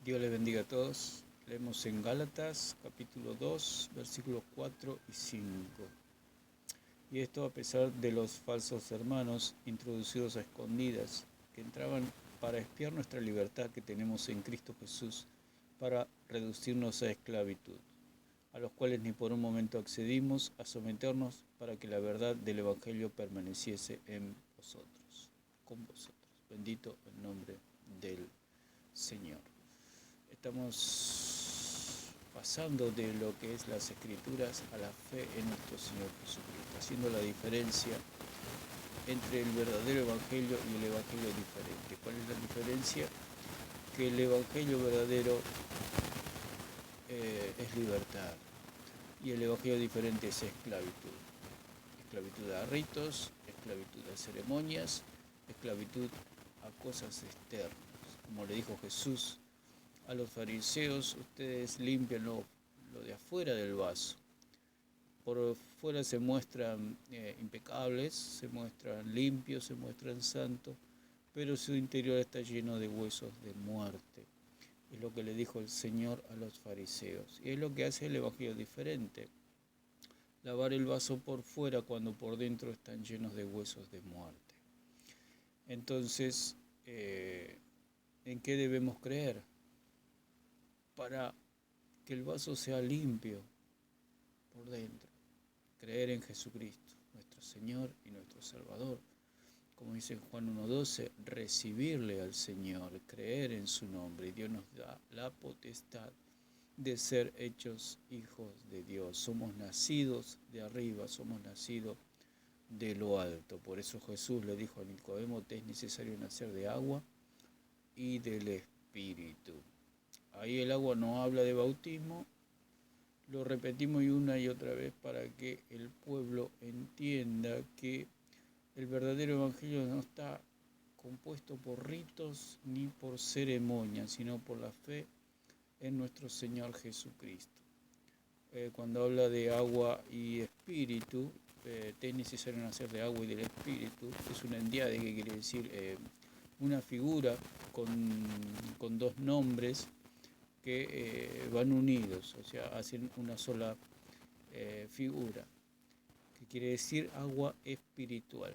Dios les bendiga a todos. Leemos en Gálatas capítulo 2, versículos 4 y 5. Y esto a pesar de los falsos hermanos introducidos a escondidas, que entraban para espiar nuestra libertad que tenemos en Cristo Jesús, para reducirnos a esclavitud, a los cuales ni por un momento accedimos a someternos para que la verdad del Evangelio permaneciese en vosotros, con vosotros. Bendito el nombre del Señor. Estamos pasando de lo que es las Escrituras a la fe en nuestro Señor Jesucristo, haciendo la diferencia entre el verdadero Evangelio y el Evangelio diferente. ¿Cuál es la diferencia? Que el Evangelio verdadero es libertad y el Evangelio diferente es esclavitud. Esclavitud a ritos, esclavitud a ceremonias, esclavitud a cosas externas. Como le dijo Jesús a los fariseos, ustedes limpian lo de afuera del vaso. Por fuera se muestran impecables, se muestran limpios, se muestran santos, pero su interior está lleno de huesos de muerte. Es lo que le dijo el Señor a los fariseos. Y es lo que hace el Evangelio diferente. Lavar el vaso por fuera cuando por dentro están llenos de huesos de muerte. Entonces, ¿en qué debemos creer? Para que el vaso sea limpio por dentro. Creer en Jesucristo, nuestro Señor y nuestro Salvador. Como dice en Juan 1:12, recibirle al Señor, creer en su nombre. Y Dios nos da la potestad de ser hechos hijos de Dios. Somos nacidos de arriba, somos nacidos de lo alto. Por eso Jesús le dijo a Nicodemo, te es necesario nacer de agua y del Espíritu. Ahí el agua no habla de bautismo, lo repetimos una y otra vez para que el pueblo entienda que el verdadero evangelio no está compuesto por ritos ni por ceremonias, sino por la fe en nuestro Señor Jesucristo. Cuando habla de agua y espíritu, te es necesario nacer de agua y del espíritu, es una endiade que quiere decir una figura con dos nombres que van unidos, o sea, hacen una sola figura, que quiere decir agua espiritual.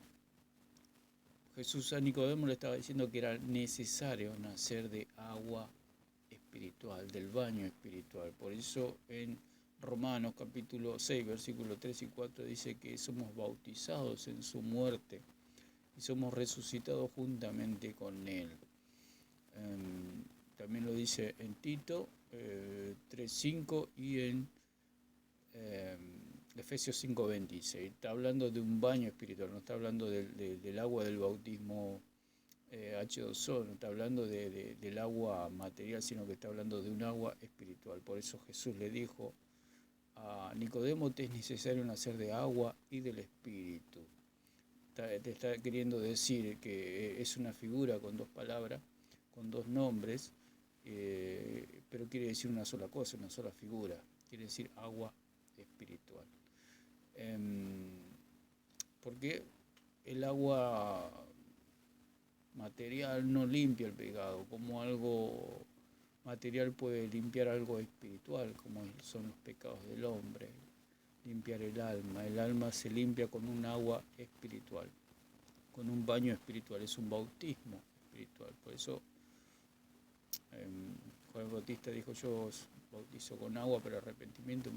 Jesús a Nicodemo le estaba diciendo que era necesario nacer de agua espiritual, del baño espiritual. Por eso en Romanos capítulo 6, versículos 3 y 4 dice que somos bautizados en su muerte y somos resucitados juntamente con él. También lo dice en Tito 3:5 y en Efesios 5:26. Está hablando de un baño espiritual, no está hablando del agua del bautismo H2O, no está hablando del agua material, sino que está hablando de un agua espiritual. Por eso Jesús le dijo a Nicodemo, te es necesario nacer de agua y del Espíritu. Te está queriendo decir que es una figura con dos palabras, con dos nombres, pero quiere decir una sola cosa, una sola figura, quiere decir agua espiritual. Porque el agua material no limpia el pecado, como algo material puede limpiar algo espiritual, como son los pecados del hombre, limpiar el alma se limpia con un agua espiritual, con un baño espiritual, es un bautismo espiritual. Por eso Juan el Bautista dijo, yo os bautizo con agua para arrepentimiento,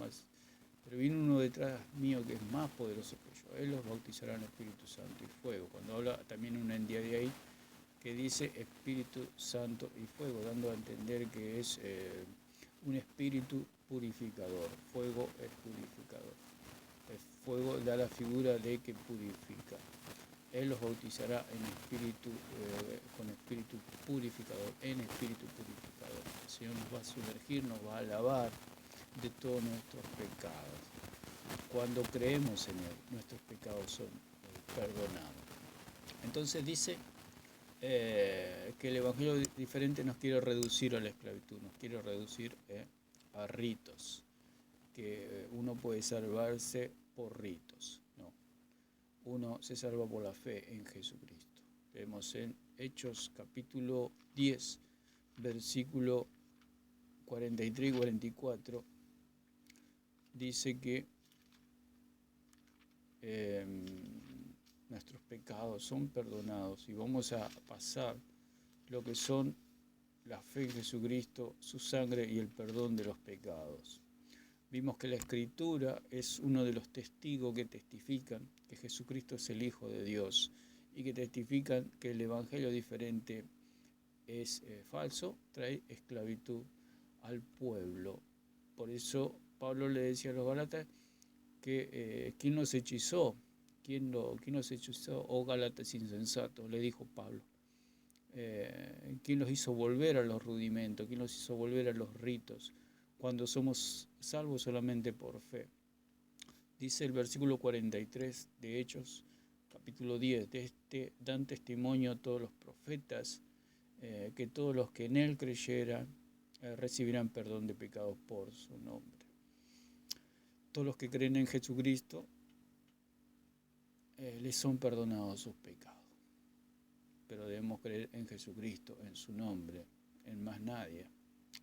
pero viene uno detrás mío que es más poderoso que yo, él los bautizará en Espíritu Santo y fuego. Cuando habla también una endiade de ahí que dice Espíritu Santo y fuego, dando a entender que es un espíritu purificador. Fuego es purificador. El fuego da la figura de que purifica. Él los bautizará en espíritu, con espíritu purificador, en espíritu purificador. El Señor nos va a sumergir, nos va a lavar de todos nuestros pecados. Cuando creemos en Él, nuestros pecados son perdonados. Entonces dice que el Evangelio diferente nos quiere reducir a la esclavitud, nos quiere reducir a ritos, que uno puede salvarse por ritos, no. Uno se salva por la fe en Jesucristo. Vemos en Hechos capítulo 10, versículo 43 y 44 dice que nuestros pecados son perdonados y vamos a pasar lo que son la fe en Jesucristo, su sangre y el perdón de los pecados. Vimos que la Escritura es uno de los testigos que testifican que Jesucristo es el Hijo de Dios y que testifican que el Evangelio diferente es falso, trae esclavitud al pueblo. Por eso Pablo le decía a los Gálatas que ¿quién nos hechizó? ¿Quién nos hechizó? Oh Gálatas insensatos, le dijo Pablo. ¿Quién los hizo volver a los rudimentos? ¿Quién los hizo volver a los ritos? Cuando somos salvos solamente por fe. Dice el versículo 43 de Hechos, capítulo 10, de este dan testimonio todos los profetas, que todos los que en él creyeran recibirán perdón de pecados por su nombre. Todos los que creen en Jesucristo les son perdonados sus pecados. Pero debemos creer en Jesucristo, en su nombre, en más nadie,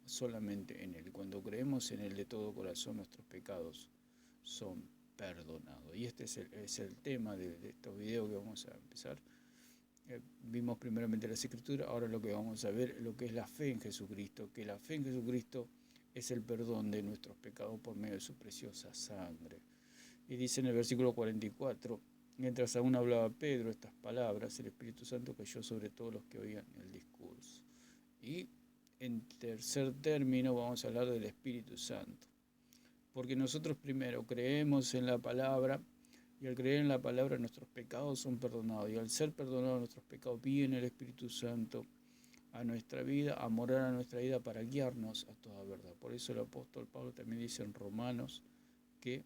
solamente en Él. Cuando creemos en Él de todo corazón, nuestros pecados son perdonados. Y este es el tema de estos videos que vamos a empezar. Vimos primeramente las Escrituras, ahora lo que vamos a ver es lo que es la fe en Jesucristo, que la fe en Jesucristo es el perdón de nuestros pecados por medio de su preciosa sangre. Y dice en el versículo 44, mientras aún hablaba Pedro estas palabras, el Espíritu Santo cayó sobre todos los que oían el discurso. Y en tercer término vamos a hablar del Espíritu Santo. Porque nosotros primero creemos en la palabra, y al creer en la palabra nuestros pecados son perdonados. Y al ser perdonados nuestros pecados, viene el Espíritu Santo a nuestra vida, a morar a nuestra vida para guiarnos a toda verdad. Por eso el apóstol Pablo también dice en Romanos que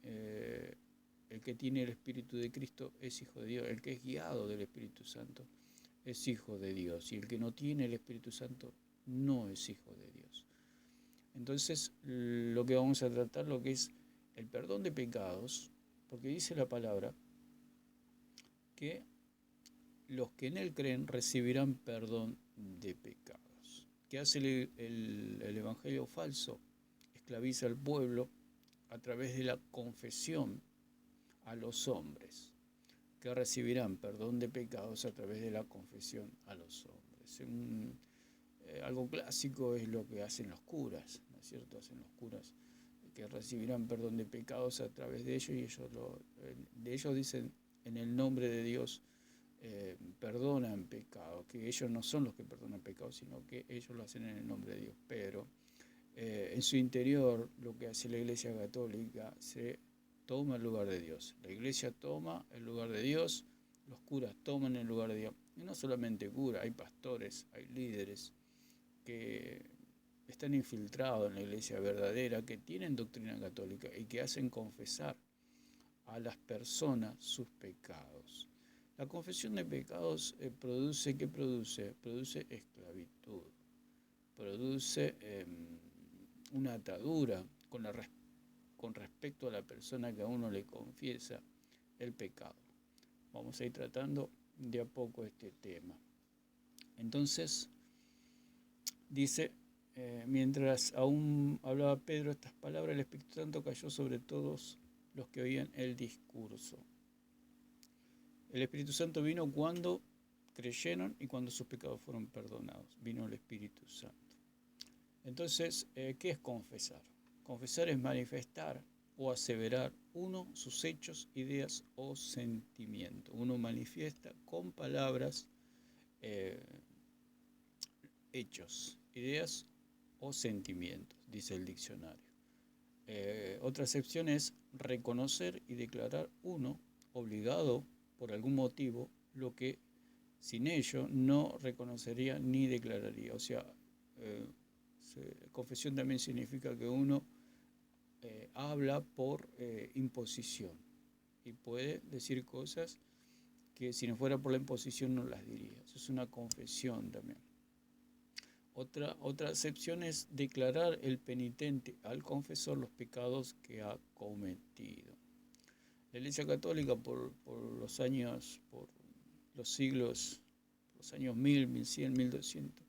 el que tiene el Espíritu de Cristo es hijo de Dios. El que es guiado del Espíritu Santo es hijo de Dios. Y el que no tiene el Espíritu Santo no es hijo de Dios. Entonces, lo que vamos a tratar, lo que es el perdón de pecados, porque dice la palabra que los que en él creen recibirán perdón de pecados. ¿Qué hace el evangelio falso? Esclaviza al pueblo a través de la confesión a los hombres, que recibirán perdón de pecados a través de la confesión a los hombres. Algo clásico es lo que hacen los curas, ¿no es cierto? Hacen los curas que recibirán perdón de pecados a través de ellos, y ellos dicen en el nombre de Dios perdonan pecados, que ellos no son los que perdonan pecados, sino que ellos lo hacen en el nombre de Dios. Pero en su interior lo que hace la Iglesia Católica se toma el lugar de Dios. La Iglesia toma el lugar de Dios, los curas toman el lugar de Dios. Y no solamente curas, hay pastores, hay líderes que están infiltrados en la Iglesia verdadera, que tienen doctrina católica y que hacen confesar a las personas sus pecados. La confesión de pecados produce, ¿qué produce? Produce esclavitud, produce una atadura con respecto a la persona que a uno le confiesa el pecado. Vamos a ir tratando de a poco este tema. Entonces, dice, mientras aún hablaba Pedro estas palabras, el Espíritu Santo cayó sobre todos los que oían el discurso. El Espíritu Santo vino cuando creyeron y cuando sus pecados fueron perdonados. Vino el Espíritu Santo. Entonces, ¿qué es confesar? Confesar es manifestar o aseverar sus hechos, ideas o sentimientos. Uno manifiesta con palabras hechos, ideas o sentimientos, dice el diccionario. Otra excepción es reconocer y declarar obligado por algún motivo lo que sin ello no reconocería ni declararía. O sea, confesión también significa que uno habla por imposición y puede decir cosas que si no fuera por la imposición no las diría. Eso es una confesión también. Otra excepción es declarar el penitente al confesor los pecados que ha cometido. La Iglesia Católica por los siglos, los años 1000, 1100, 1200,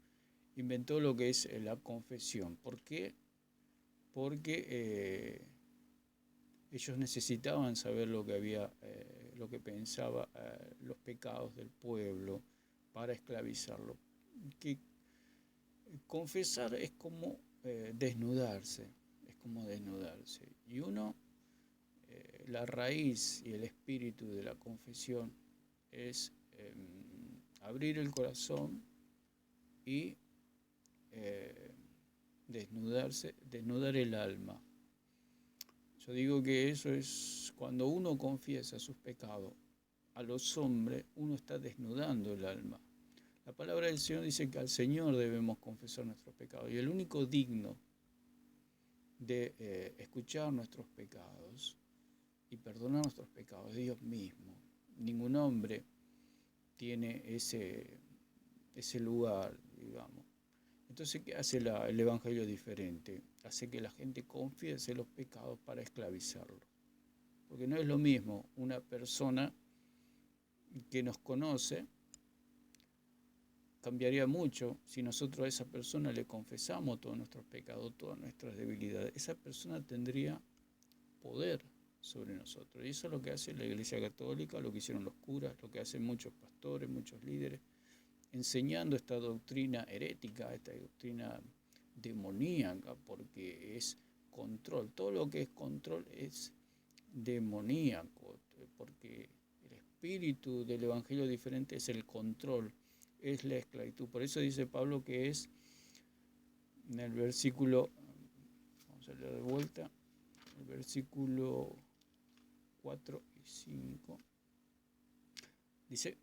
inventó lo que es la confesión. ¿Por qué? Porque ellos necesitaban saber lo que había, lo que pensaba, los pecados del pueblo para esclavizarlo. Que confesar es como desnudarse, es como desnudarse. Y uno, la raíz y el espíritu de la confesión es abrir el corazón y desnudar el alma. Yo digo que eso es cuando uno confiesa sus pecados a los hombres, uno está desnudando el alma. La palabra del Señor dice que al Señor debemos confesar nuestros pecados y el único digno de escuchar nuestros pecados y perdonar nuestros pecados es Dios mismo. Ningún hombre tiene ese lugar, digamos. Entonces, ¿qué hace el Evangelio diferente? Hace que la gente confiese los pecados para esclavizarlo. Porque no es lo mismo una persona que nos conoce, cambiaría mucho si nosotros a esa persona le confesamos todos nuestros pecados, todas nuestras debilidades. Esa persona tendría poder sobre nosotros. Y eso es lo que hace la Iglesia Católica, lo que hicieron los curas, lo que hacen muchos pastores, muchos líderes, enseñando esta doctrina herética, esta doctrina demoníaca, porque es control. Todo lo que es control es demoníaco, porque el espíritu del Evangelio diferente es el control, es la esclavitud. Por eso dice Pablo que es, en el versículo, vamos a leer de vuelta, el versículo 4 y 5, dice,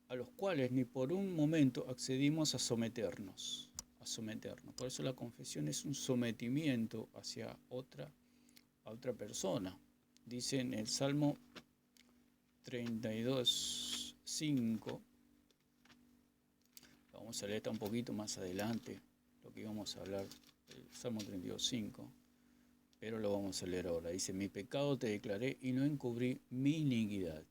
a los cuales ni por un momento accedimos a someternos. Por eso la confesión es un sometimiento hacia a otra persona. Dice en el Salmo 32, 5, vamos a leer un poquito más adelante, lo que íbamos a hablar, el Salmo 32, 5, pero lo vamos a leer ahora. Dice, mi pecado te declaré y no encubrí mi iniquidad.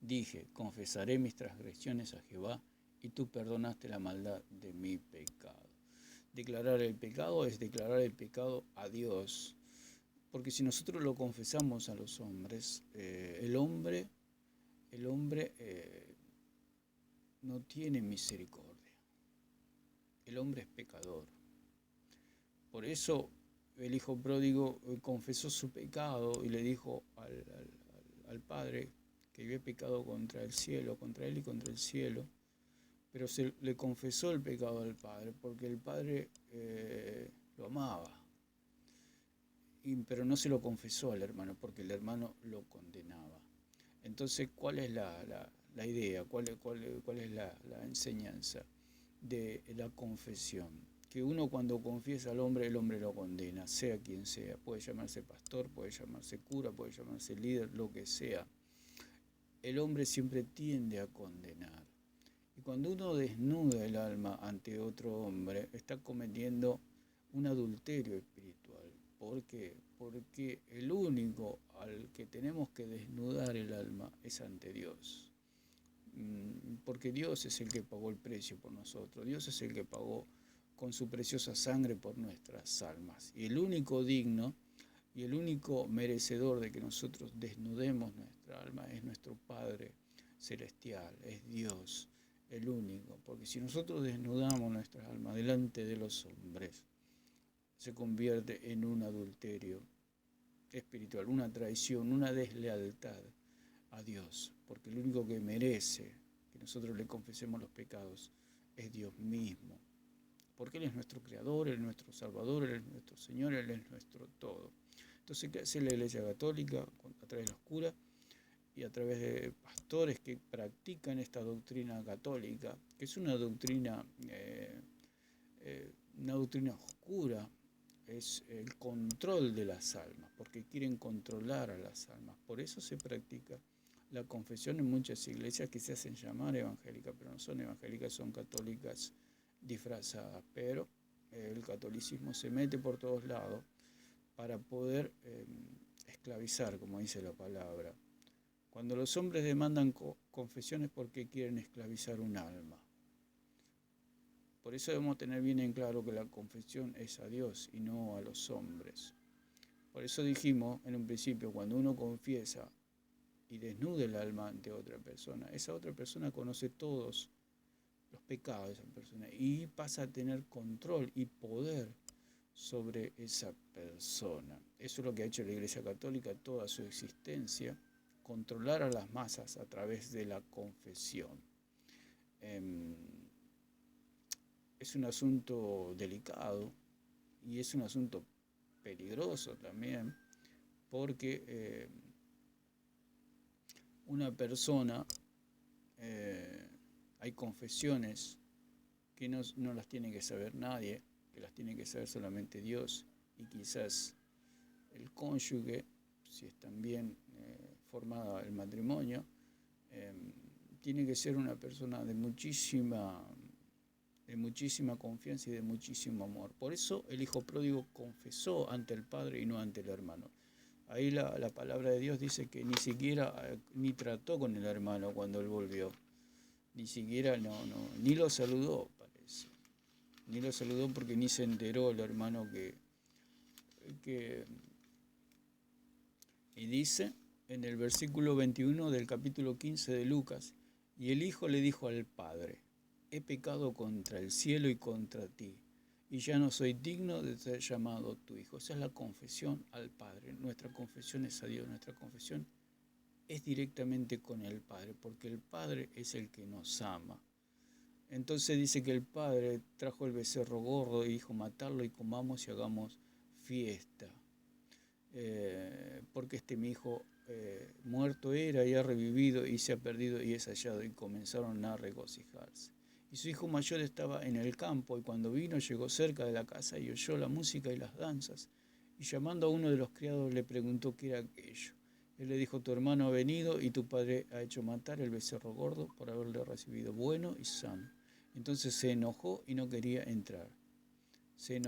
Dije, confesaré mis transgresiones a Jehová, y tú perdonaste la maldad de mi pecado. Declarar el pecado es declarar el pecado a Dios. Porque si nosotros lo confesamos a los hombres, el hombre no tiene misericordia. El hombre es pecador. Por eso el hijo pródigo confesó su pecado y le dijo al padre que había pecado contra el cielo, contra él y contra el cielo, pero se le confesó el pecado al padre porque el padre lo amaba, pero no se lo confesó al hermano porque el hermano lo condenaba. Entonces, ¿cuál es la idea? ¿Cuál es la enseñanza de la confesión? Que uno cuando confiesa al hombre, el hombre lo condena, sea quien sea. Puede llamarse pastor, puede llamarse cura, puede llamarse líder, lo que sea. El hombre siempre tiende a condenar. Y cuando uno desnuda el alma ante otro hombre, está cometiendo un adulterio espiritual. ¿Por qué? Porque el único al que tenemos que desnudar el alma es ante Dios. Porque Dios es el que pagó el precio por nosotros. Dios es el que pagó con su preciosa sangre por nuestras almas. Y el único digno y el único merecedor de que nosotros desnudemos nuestra alma es nuestro Padre Celestial, es Dios, el único. Porque si nosotros desnudamos nuestra alma delante de los hombres, se convierte en un adulterio espiritual, una traición, una deslealtad a Dios. Porque el único que merece que nosotros le confesemos los pecados es Dios mismo. Porque Él es nuestro Creador, Él es nuestro Salvador, Él es nuestro Señor, Él es nuestro todo. Entonces, ¿qué hace la Iglesia Católica a través de los curas y a través de pastores que practican esta doctrina católica, que es una doctrina oscura? Es el control de las almas, porque quieren controlar a las almas. Por eso se practica la confesión en muchas iglesias que se hacen llamar evangélicas, pero no son evangélicas, son católicas disfrazadas. Pero el catolicismo se mete por todos lados para poder esclavizar, como dice la palabra. Cuando los hombres demandan confesiones porque quieren esclavizar un alma. Por eso debemos tener bien en claro que la confesión es a Dios y no a los hombres. Por eso dijimos en un principio, cuando uno confiesa y desnuda el alma ante otra persona, esa otra persona conoce todos los pecados de esa persona y pasa a tener control y poder sobre esa persona. Eso es lo que ha hecho la Iglesia Católica toda su existencia, controlar a las masas a través de la confesión. Es un asunto delicado y es un asunto peligroso también, porque una persona, hay confesiones que no las tiene que saber nadie, que las tiene que saber solamente Dios y quizás el cónyuge, si es también formado el matrimonio, tiene que ser una persona de muchísima confianza y de muchísimo amor. Por eso el hijo pródigo confesó ante el padre y no ante el hermano. Ahí la palabra de Dios dice que ni siquiera ni trató con el hermano cuando él volvió. Ni siquiera, ni lo saludó, parece. Ni lo saludó porque ni se enteró el hermano que... Y dice en el versículo 21 del capítulo 15 de Lucas, y el hijo le dijo al padre, he pecado contra el cielo y contra ti, y ya no soy digno de ser llamado tu hijo. Esa es la confesión al Padre. Nuestra confesión es a Dios, nuestra confesión es directamente con el Padre, porque el Padre es el que nos ama. Entonces dice que el Padre trajo el becerro gordo y dijo, matarlo y comamos y hagamos fiesta. Porque mi hijo muerto era y ha revivido y se ha perdido y es hallado, y comenzaron a regocijarse. Y su hijo mayor estaba en el campo, y cuando vino llegó cerca de la casa y oyó la música y las danzas, y llamando a uno de los criados le preguntó qué era aquello. Él le dijo, tu hermano ha venido y tu padre ha hecho matar el becerro gordo por haberle recibido bueno y sano. Entonces se enojó y no quería entrar. Se enojó